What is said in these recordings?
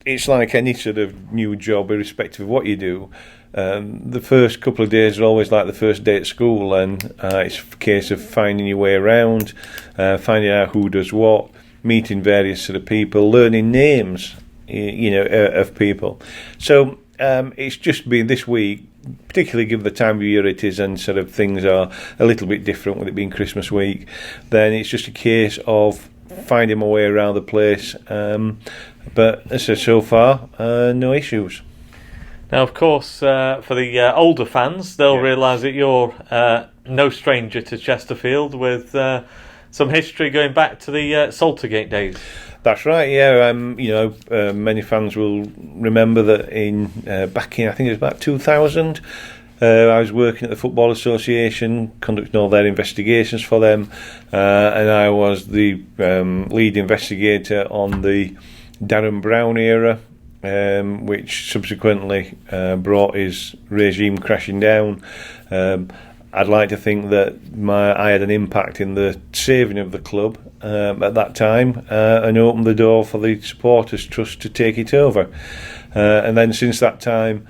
it's like any sort of new job, irrespective of what you do. The first couple of days are always like the first day at school, and it's a case of finding your way around, finding out who does what, meeting various sort of people, learning names, of people. So it's just been this week, particularly given the time of year it is, and sort of things are a little bit different with it being Christmas week. Then it's just a case of finding my way around the place. But as I said, so far, no issues. Now, of course, for the older fans, they'll realise that you're no stranger to Chesterfield, with some history going back to the Saltergate days. That's right, yeah. Many fans will remember that back in, I think it was about 2000, I was working at the Football Association, conducting all their investigations for them, and I was the lead investigator on the Darren Brown era, which subsequently brought his regime crashing down. I'd like to think that I had an impact in the saving of the club at that time, and opened the door for the Supporters Trust to take it over. And then since that time,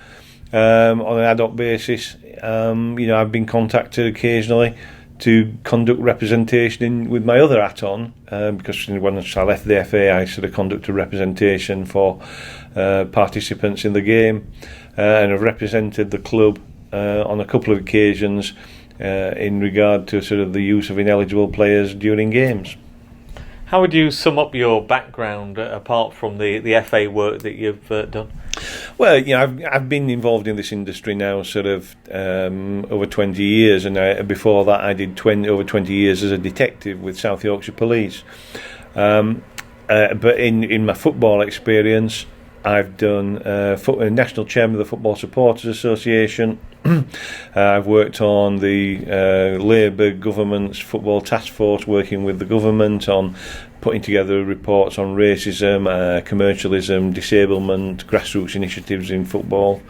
on an ad hoc basis, I've been contacted occasionally to conduct representation with my other hat on, because once I left the FA, I sort of conducted representation for participants in the game, and have represented the club on a couple of occasions in regard to sort of the use of ineligible players during games. How would you sum up your background apart from the FA work that you've done? Well, I've been involved in this industry now sort of over 20 years, and before that I did over 20 years as a detective with South Yorkshire Police. But in my football experience, I've done national chairman of the Football Supporters Association. I've worked on the Labour government's football task force, working with the government on putting together reports on racism, commercialism, disablement, grassroots initiatives in football.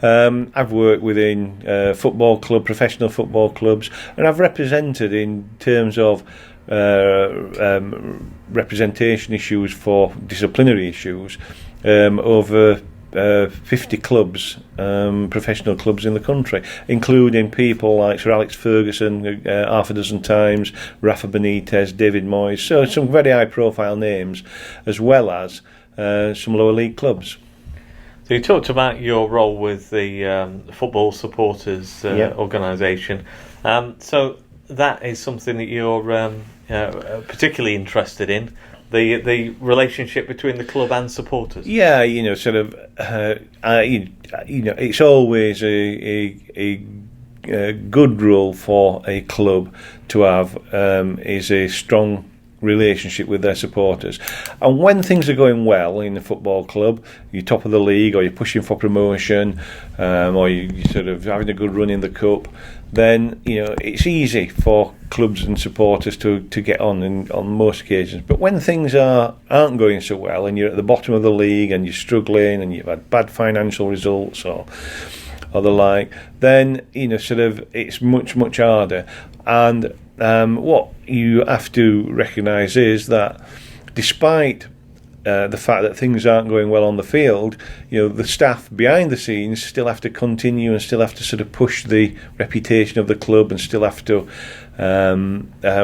I've worked within professional football clubs, and I've represented in terms of representation issues for disciplinary issues over 50 clubs, professional clubs in the country, including people like Sir Alex Ferguson half a dozen times, Rafa Benitez, David Moyes, so some very high profile names, as well as some lower league clubs. So you talked about your role with the Football Supporters organisation. So that is something that you're particularly interested in. The relationship between the club and supporters. Yeah, it's always a good role for a club to have is a strong relationship with their supporters. And when things are going well in the football club, you're top of the league, or you're pushing for promotion, or you're sort of having a good run in the cup, then it's easy for clubs and supporters to get on most occasions. But when things aren't going so well, and you're at the bottom of the league and you're struggling and you've had bad financial results or the like, then it's much harder. And what you have to recognise is that despite the fact that things aren't going well on the field, the staff behind the scenes still have to continue and still have to sort of push the reputation of the club, and still have to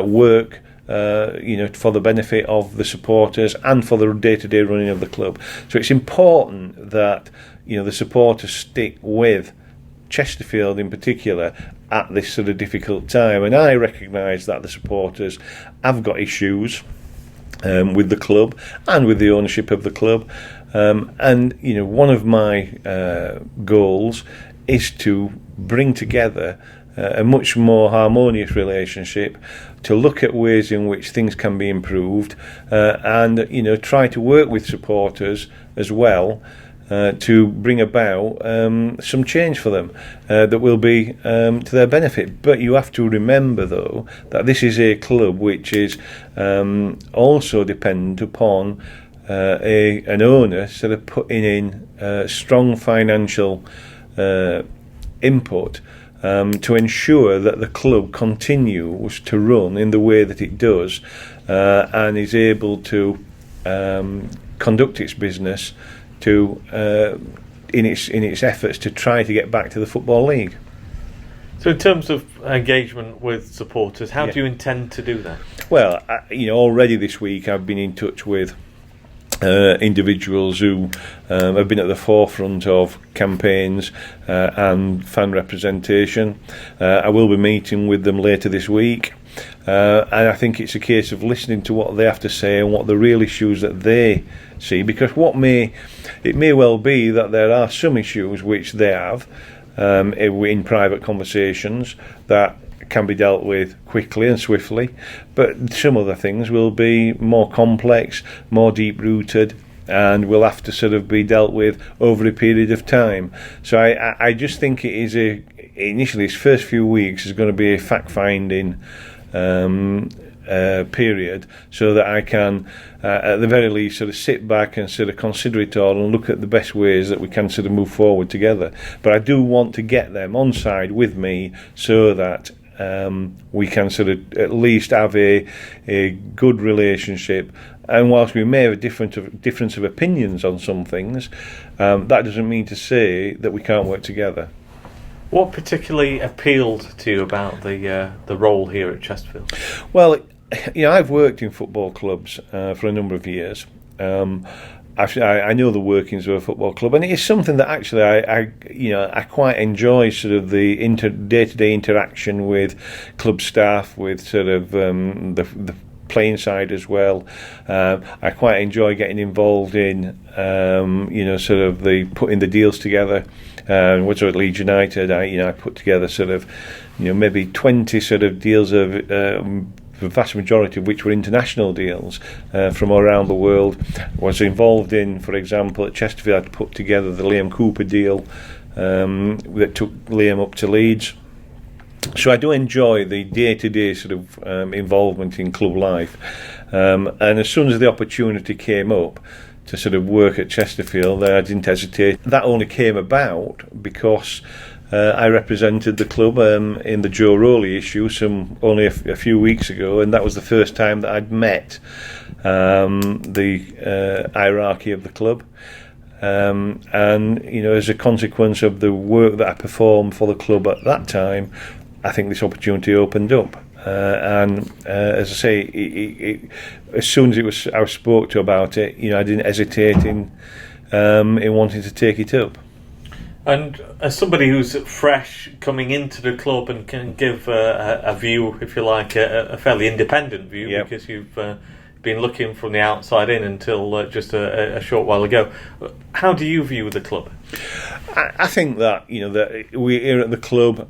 work for the benefit of the supporters and for the day-to-day running of the club. So it's important that the supporters stick with Chesterfield in particular at this sort of difficult time, and I recognise that the supporters have got issues with the club and with the ownership of the club, and one of my goals is to bring together a much more harmonious relationship, to look at ways in which things can be improved, and try to work with supporters as well to bring about some change for them that will be to their benefit. But you have to remember, though, that this is a club which is also dependent upon an owner sort of putting in strong financial input to ensure that the club continues to run in the way that it does, and is able to conduct its business to in its efforts to try to get back to the Football League. So in terms of engagement with supporters, how do you intend to do that? Well, already this week I've been in touch with individuals who have been at the forefront of campaigns and fan representation. I will be meeting with them later this week, and I think it's a case of listening to what they have to say and what the real issues that they see, because it may well be that there are some issues which they have in private conversations that can be dealt with quickly and swiftly, but some other things will be more complex, more deep-rooted, and will have to sort of be dealt with over a period of time. So I just think it is initially its first few weeks is going to be a fact-finding period, so that I can at the very least sort of sit back and sort of consider it all and look at the best ways that we can sort of move forward together. But I do want to get them on side with me so that we can sort of at least have a good relationship. And whilst we may have a difference of opinions on some things, that doesn't mean to say that we can't work together. What particularly appealed to you about the role here at Chesterfield? Well, I've worked in football clubs for a number of years. I know the workings of a football club, and it is something that actually I quite enjoy, sort of the day-to-day interaction with club staff, with sort of the playing side as well. I quite enjoy getting involved in sort of the putting the deals together. Was at Leeds United, I put together sort of maybe 20 sort of deals of the vast majority of which were international deals from around the world. Was involved in, for example, at Chesterfield, I'd put together the Liam Cooper deal that took Liam up to Leeds. So I do enjoy the day-to-day sort of involvement in club life, and as soon as the opportunity came up to sort of work at Chesterfield, I didn't hesitate. That only came about because I represented the club in the Joe Rowley issue only a few weeks ago, and that was the first time that I'd met the hierarchy of the club. And as a consequence of the work that I performed for the club at that time, I think this opportunity opened up. And as I say, as soon as I was spoke to about it, I didn't hesitate in wanting to take it up. And as somebody who's fresh coming into the club and can give a view, if you like, a fairly independent view, yep, because you've been looking from the outside in until just a short while ago, how do you view the club? I think that that we here at the club,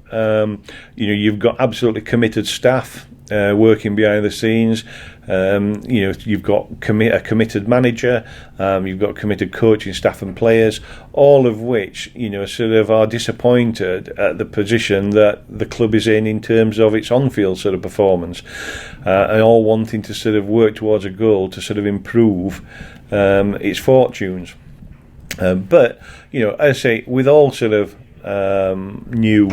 you've got absolutely committed staff working behind the scenes. You've got a committed manager, you've got committed coaching staff and players, all of which sort of are disappointed at the position that the club is in terms of its on-field sort of performance, and all wanting to sort of work towards a goal to sort of improve its fortunes. But as I say, with all sort of new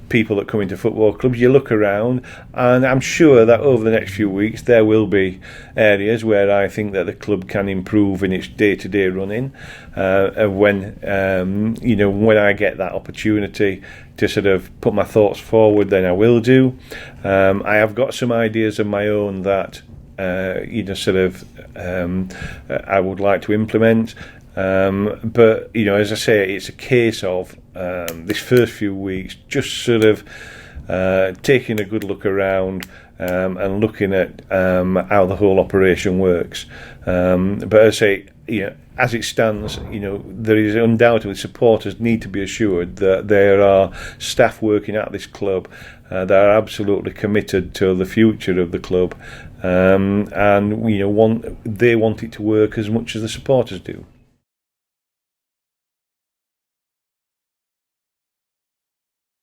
people that come into football clubs, you look around, and I'm sure that over the next few weeks there will be areas where I think that the club can improve in its day-to-day running. When I get that opportunity to sort of put my thoughts forward, then I will do. I have got some ideas of my own that I would like to implement. But as I say, it's a case of this first few weeks just sort of taking a good look around and looking at how the whole operation works. But as I say, as it stands, there is undoubtedly supporters need to be assured that there are staff working at this club that are absolutely committed to the future of the club, and they want it to work as much as the supporters do.